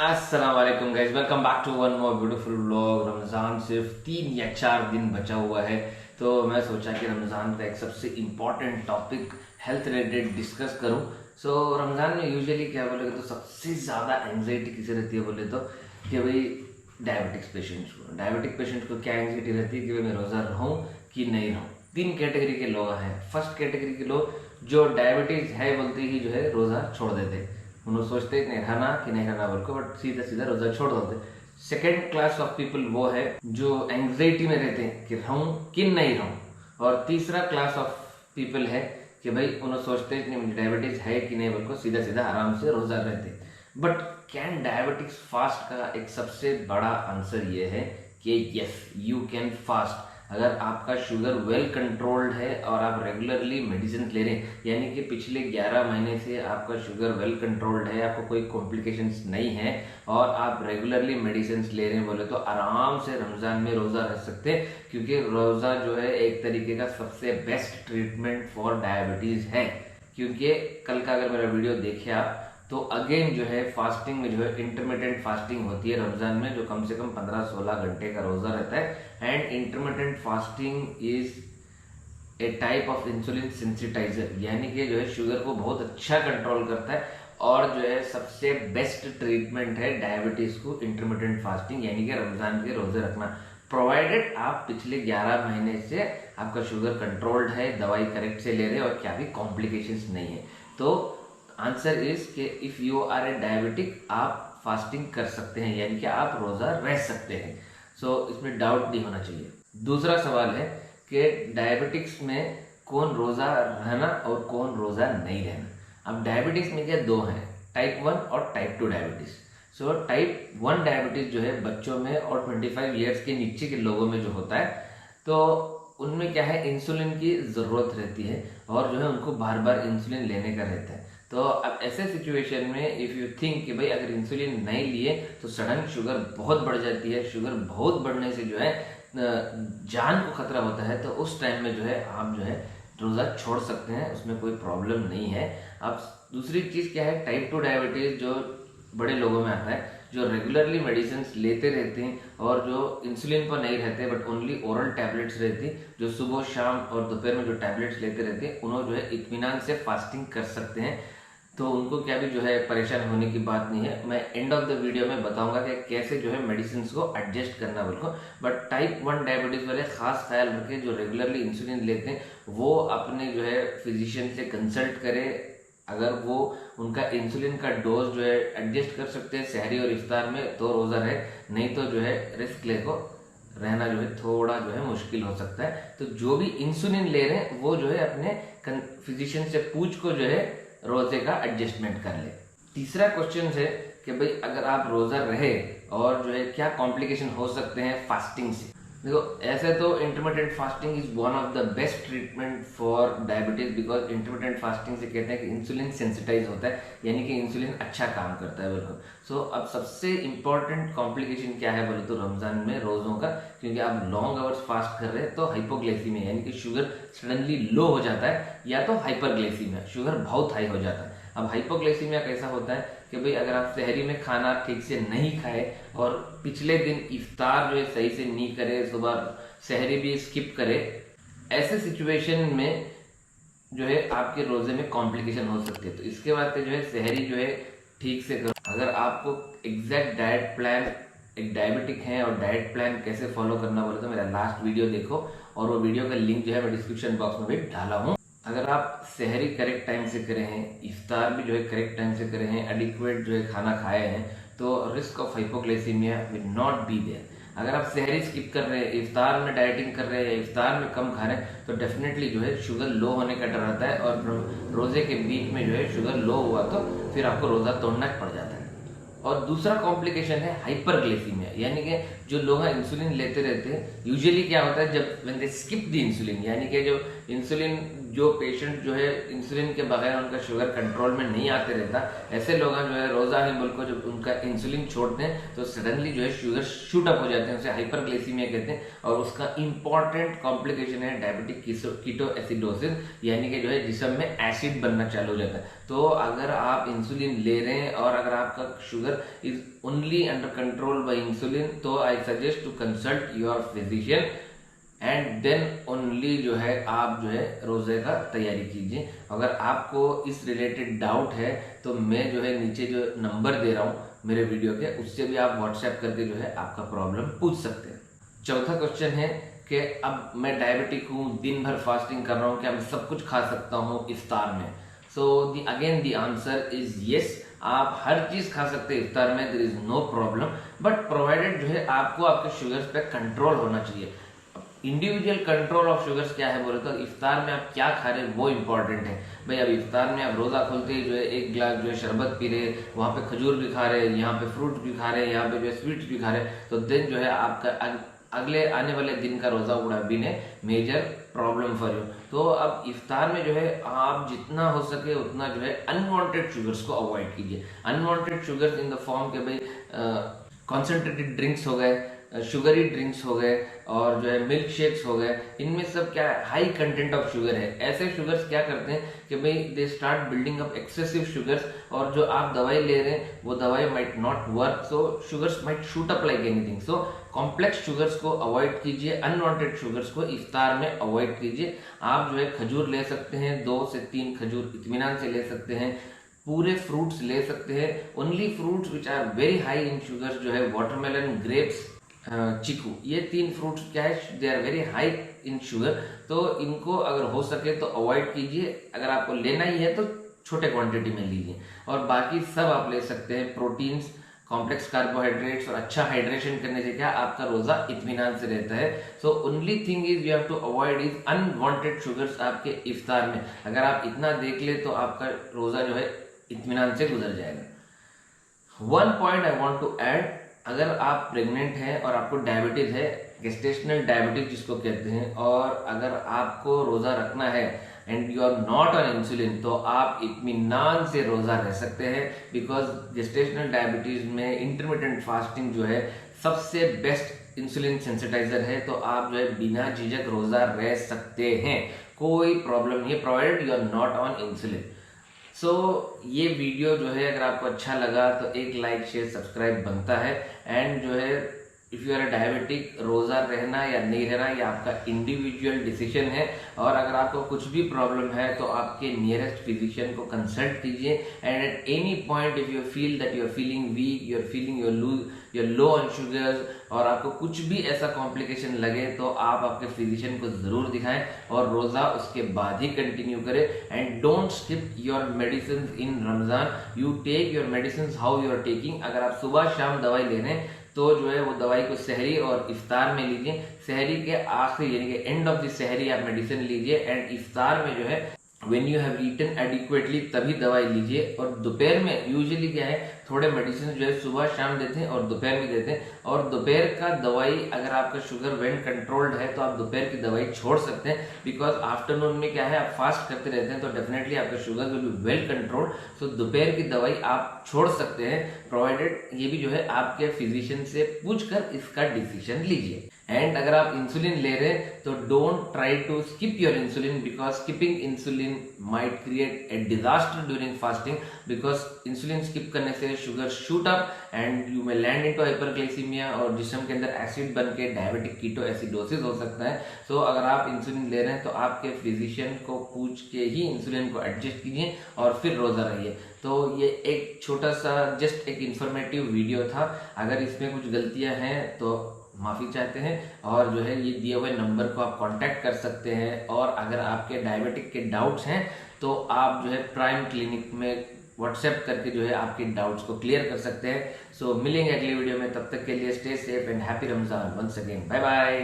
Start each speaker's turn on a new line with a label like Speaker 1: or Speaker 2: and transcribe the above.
Speaker 1: अस्सलाम वालेकुम guys, welcome back to one more beautiful vlog. Ramzan सिर्फ 3 या 4 दिन बचा हुआ है, तो मैं सोचा कि रमज़ान का एक सबसे important topic health related discuss करूं। सो रमज़ान में यूजुअली क्या बोले तो सबसे ज़्यादा एंग्जाइटी किसे रहती है बोले तो कि भाई डायबिटिक पेशेंट को क्या एंग्जाइटी रहती है कि भाई मैं रोज़ा रहूं कि नहीं रहूं। 3 कैटेगरी के लोग हैं। फर्स्ट कैटेगरी के लोग जो डायबिटीज़ है बोलते ही जो है रोज़ा छोड़ देते हैं। उन्होंने सोचते नहीं खाना कि नहीं खाना बोल को, बट सीधा सीधा रोजा छोड़ देते। सेकेंड क्लास ऑफ पीपल वो है जो एंग्जाइटी में रहते हैं कि रहूं कि नहीं रहूं। और तीसरा क्लास ऑफ पीपल है कि भाई उन्होंने सोचते हैं नहीं मुझे डायबिटीज है कि नहीं बोल को, सीधा सीधा आराम से रोजा रहते। बट कैन डायबिटिक्स फास्ट का एक सबसे बड़ा आंसर ये है कि यस यू कैन फास्ट। अगर आपका शुगर वेल कंट्रोल्ड है और आप रेगुलरली मेडिसिन ले रहे हैं, यानी कि पिछले 11 महीने से आपका शुगर वेल कंट्रोल्ड है, आपको कोई कॉम्प्लिकेशंस नहीं है और आप रेगुलरली मेडिसिन ले रहे हैं बोले तो आराम से रमज़ान में रोज़ा रह सकते हैं। क्योंकि रोज़ा जो है एक तरीके का सबसे बेस्ट ट्रीटमेंट फॉर डायबिटीज़ है। क्योंकि कल का अगर मेरा वीडियो देखे आप तो अगेन जो है फास्टिंग में जो है इंटरमिटेंट फास्टिंग होती है रमजान में, जो कम से कम 15-16 घंटे का रोजा रहता है। And intermittent fasting is a type of insulin sensitiser, यानी कि जो है शुगर को बहुत अच्छा कंट्रोल करता है और जो है सबसे बेस्ट ट्रीटमेंट है डायबिटीज को इंटरमिटेंट फास्टिंग, यानी कि रमजान के रोजे रखना, प्रोवाइडेड आप पिछले 11 महीने से आपका शुगर कंट्रोल्ड है, दवाई करेक्ट से ले रहे हैं और क्या भी कॉम्प्लिकेशंस नहीं है। तो आंसर इज कि if you are a diabetic आप फास्टिंग कर सकते हैं, यानी कि आप रोजा रह सकते हैं। सो इसमें डाउट नहीं होना चाहिए। दूसरा सवाल है कि डायबिटिक्स में कौन रोजा रहना और कौन रोजा नहीं रहना। अब डायबिटिक्स में क्या दो हैं, टाइप 1 और type 2 diabetes. So type 1 diabetes जो है बच्चों में और 25 ईयर्स के नीचे के लोगों में जो होता है, तो उनमें क्या है इंसुलिन की जरूरत रहती है और जो है उनको बार बार इंसुलिन लेने का रहता है। तो अब ऐसे सिचुएशन में इफ यू थिंक कि भाई अगर इंसुलिन नहीं लिए तो सडन शुगर बहुत बढ़ जाती है, शुगर बहुत बढ़ने से जो है जान को खतरा होता है, तो उस टाइम में जो है आप जो है रोज़ा छोड़ सकते हैं, उसमें कोई प्रॉब्लम नहीं है। अब दूसरी चीज़ क्या है, टाइप 2 डायबिटीज़ जो बड़े लोगों में आता है, जो रेगुलरली मेडिसिन लेते रहते हैं और जो इंसुलिन पर नहीं रहते बट ओनली ओरल टैबलेट्स रहती, जो सुबह शाम और दोपहर में जो टैबलेट्स लेते रहते हैं, उन्होंने जो है इत्मीनान से फास्टिंग कर सकते हैं। तो उनको क्या भी जो है परेशान होने की बात नहीं है। मैं एंड ऑफ द वीडियो में बताऊंगा कि कैसे जो है मेडिसिन को एडजस्ट करना बोल। बट टाइप 1 डायबिटीज वाले खास ख्याल रखें, जो रेगुलरली इंसुलिन लेते हैं वो अपने जो है फिजिशियन से कंसल्ट करें। अगर वो उनका इंसुलिन का डोज जो है एडजस्ट कर सकते हैं सहरी और इफ्तार में तो रोज़ा रहे, नहीं तो जो है रिस्क ले को रहना जो है थोड़ा जो है मुश्किल हो सकता है। तो जो भी इंसुलिन ले रहे हैं वो जो है अपने फिजिशियन से पूछ को जो है रोजे का एडजस्टमेंट कर ले। तीसरा क्वेश्चन है कि भाई अगर आप रोजा रहे और जो है क्या कॉम्प्लिकेशन हो सकते हैं फास्टिंग से। देखो ऐसे तो intermittent fasting is one of the best treatment for diabetes, because intermittent fasting से कहते हैं कि इंसुलिन सेंसिटाइज होता है, यानी कि इंसुलिन अच्छा काम करता है बिल्कुल। सो अब सबसे इंपॉर्टेंट कॉम्प्लिकेशन क्या है बोले तो रमजान में रोजों का, क्योंकि आप लॉन्ग आवर्स फास्ट कर रहे हैं तो हाइपोग्लाइसीमिया यानी कि शुगर सडनली लो हो जाता है, या तो हाइपरग्लाइसीमिया शुगर बहुत हाई हो जाता है। अब हाइपोग्लाइसीमिया कैसा होता है कि भाई अगर आप शहरी में खाना ठीक से नहीं खाए और पिछले दिन इफ्तार जो है सही से नहीं करे, सुबह शहरी भी स्किप करे, ऐसे सिचुएशन में जो है आपके रोजे में कॉम्प्लिकेशन हो सकती है। तो इसके वास्ते जो है शहरी जो है ठीक से करो। अगर आपको एग्जैक्ट डाइट प्लान, एक डायबिटिक है और डाइट प्लान कैसे फॉलो करना बोले तो मेरा लास्ट वीडियो देखो, और वो वीडियो का लिंक जो है मैं डिस्क्रिप्शन बॉक्स में भी डाला हूँ। अगर आप सहरी करेक्ट टाइम से करे हैं, इफ्तार भी जो है करेक्ट टाइम से करे हैं, एडिक्वेट जो है खाना खाए हैं, तो risk of hypoglycaemia will not be there. अगर आप सहरी स्किप कर रहे हैं, इफ्तार में डाइटिंग कर रहे हैं, इफ्तार में कम खा रहे हैं, तो डेफिनेटली जो है शुगर लो होने का डर रहता है और रोजे के बीच में जो है शुगर लो हुआ तो फिर आपको रोजा तोड़ना पड़ जाता है। और दूसरा कॉम्प्लिकेशन है हाइपरग्लाइसीमिया, यानी कि जो लोग इंसुलिन लेते रहते हैं, यूजुअली क्या होता है जब when they skip the insulin, यानी कि जो इंसुलिन जो पेशेंट जो है इंसुलिन के बगैर उनका शुगर कंट्रोल में नहीं आते रहता, ऐसे लोग जो है रोजा ही मुल्क को जब उनका इंसुलिन छोड़ते हैं तो सडनली जो है शुगर शूट अप हो जाते हैं, उसे हाइपरग्लाइसीमिया कहते हैं। और उसका इंपॉर्टेंट कॉम्प्लिकेशन है डायबिटिक कीटोएसिडोसिस, यानी कि जो है जिस्म में एसिड बनना चालू हो जाता है। तो अगर आप इंसुलिन ले रहे हैं और अगर आपका sugar is only under control by insulin, तो I suggest to consult your physician and then only जो है आप जो है रोजे का तैयारी कीजिए। अगर आपको इस रिलेटेड डाउट है तो मैं जो है नीचे जो नंबर दे रहा हूँ मेरे वीडियो के, उससे भी आप व्हाट्सएप करके जो है आपका प्रॉब्लम पूछ सकते हैं। चौथा क्वेश्चन है कि अब मैं डायबिटिक हूँ, दिन भर फास्टिंग कर रहा हूँ, क्या मैं सब कुछ खा सकता हूँ इफ्तार में? So again the answer is yes, आप हर चीज खा सकते हैं इफ्तार में, there is no problem, but provided जो है आपको आपके शुगर्स पे कंट्रोल होना चाहिए। इंडिविजुअल कंट्रोल ऑफ शुगर्स क्या है बोले तो इफ्तार में आप क्या खा रहे हैं वो इंपॉर्टेंट है। भाई अब इफ्तार में आप रोजा खोलते ही जो है एक गिलास जो है शरबत पी रहे, वहाँ पे खजूर भी खा रहे, यहाँ पे फ्रूट भी खा रहे, यहाँ पे जो है स्वीट्स भी खा रहे, तो देन जो है आपका अगले आने वाले दिन का रोजा would have been a major problem for you. तो अब इफ्तार में जो है आप जितना हो सके उतना जो है अनवांटेड शुगर्स को अवॉइड कीजिए। Unwanted sugars in the form के भाई कॉन्सेंट्रेटेड ड्रिंक्स हो गए, शुगरी ड्रिंक्स हो गए और जो है मिल्क शेक्स हो गए, इनमें सब क्या है हाई कंटेंट ऑफ शुगर है। ऐसे शुगर्स क्या करते हैं कि भाई they start building up excessive sugars, और जो आप दवाई ले रहे हैं वो दवाई might not work, so sugars might shoot up like anything. So complex sugars को अवॉइड कीजिए, अनवांटेड शुगर्स को इफ्तार में अवॉइड कीजिए। आप जो है खजूर ले सकते हैं, 2 से 3 खजूर इत्मीनान से ले सकते हैं, पूरे फ्रूट्स ले सकते हैं। Only fruits which are very high in sugars जो है वाटरमेलन, ग्रेप्स, चीकू, ये 3 फ्रूट्स क्या है they are very high in sugar, तो इनको अगर हो सके तो अवॉइड कीजिए। अगर आपको लेना ही है तो छोटे क्वांटिटी में लीजिए, और बाकी सब आप ले सकते हैं, प्रोटीन्स, कॉम्प्लेक्स कार्बोहाइड्रेट्स, और अच्छा हाइड्रेशन करने से क्या आपका रोजा इत्मीनान से रहता है। So only thing is you have to avoid is unwanted sugars आपके इफ्तार में। अगर आप इतना देख ले तो आपका रोजा जो है इत्मीनान से गुजर जाएगा। One point I want to add, अगर आप प्रेग्नेंट हैं और आपको डायबिटीज है, गेस्टेशनल डायबिटीज जिसको कहते हैं, और अगर आपको रोजा रखना है and you are not on insulin, तो आप इत्मीनान से रोजा रह सकते हैं, बिकॉज गेस्टेशनल डायबिटीज में इंटरमिटेंट फास्टिंग जो है सबसे बेस्ट इंसुलिन सेंसिटाइजर है। तो आप जो है बिना झिझक रोजा रह सकते हैं, कोई प्रॉब्लम नहीं है, provided you are not on insulin. So ये वीडियो जो है अगर आपको अच्छा लगा तो एक लाइक शेयर सब्सक्राइब बनता है। एंड जो है if you are a diabetic, रोज़ा रहना या नहीं रहना ये आपका इंडिविजुअल डिसीजन है, और अगर आपको कुछ भी प्रॉब्लम है तो आपके नियरेस्ट फिजिशियन को कंसल्ट कीजिए। And at any point if you feel that you are feeling weak, you are feeling you're low on sugars, और आपको कुछ भी ऐसा कॉम्प्लिकेशन लगे तो आप आपके फिजिशियन को जरूर दिखाएं और रोजा उसके बाद ही कंटिन्यू करें। And don't skip your medicine in Ramzan, you take your medicine how you are taking. अगर आप सुबह शाम दवाई ले रहे हैं तो जो है वो दवाई को सहरी और इफ्तार में लीजिए, सहरी के आखिरी यानी कि एंड ऑफ द सहरी आप मेडिसिन लीजिए, एंड इफ्तार में जो है when you have eaten adequately तभी दवाई लीजिए। और दोपहर में यूजुअली क्या है थोड़े मेडिसिन जो है सुबह शाम देते हैं और दोपहर में देते हैं, और दोपहर का दवाई अगर आपका शुगर वेल कंट्रोल्ड है तो आप दोपहर की दवाई छोड़ सकते हैं, बिकॉज आफ्टरनून में क्या है आप फास्ट करते रहते हैं तो डेफिनेटली आपका sugar will be well controlled. So दोपहर की दवाई आप छोड़ सकते हैं, प्रोवाइडेड ये भी जो है आपके फिजिशियन से पूछकर इसका डिसीजन लीजिए। एंड अगर आप इंसुलिन ले रहे हैं तो don't try to skip your insulin, because skipping insulin might create a disaster during fasting, because insulin skip करने से sugar shoot up and you may land into hyperglycaemia, और जिस्म के अंदर एसिड बन के डायबिटिक कीटोएसिडोसिस हो सकता है। सो अगर आप इंसुलिन ले रहे हैं तो आपके फिजिशियन को पूछ के ही इंसुलिन को एडजस्ट कीजिए और फिर रोजा रहिए। तो ये एक छोटा सा जस्ट एक इंफॉर्मेटिव वीडियो था, अगर इसमें कुछ गलतियां हैं तो माफ़ी चाहते हैं, और जो है ये दिए हुए नंबर को आप कांटेक्ट कर सकते हैं। और अगर आपके डायबिटिक के डाउट्स हैं तो आप जो है प्राइम क्लिनिक में व्हाट्सएप करके जो है आपके डाउट्स को क्लियर कर सकते हैं। सो मिलेंगे अगले वीडियो में, तब तक के लिए stay safe and happy Ramzan once again, bye bye.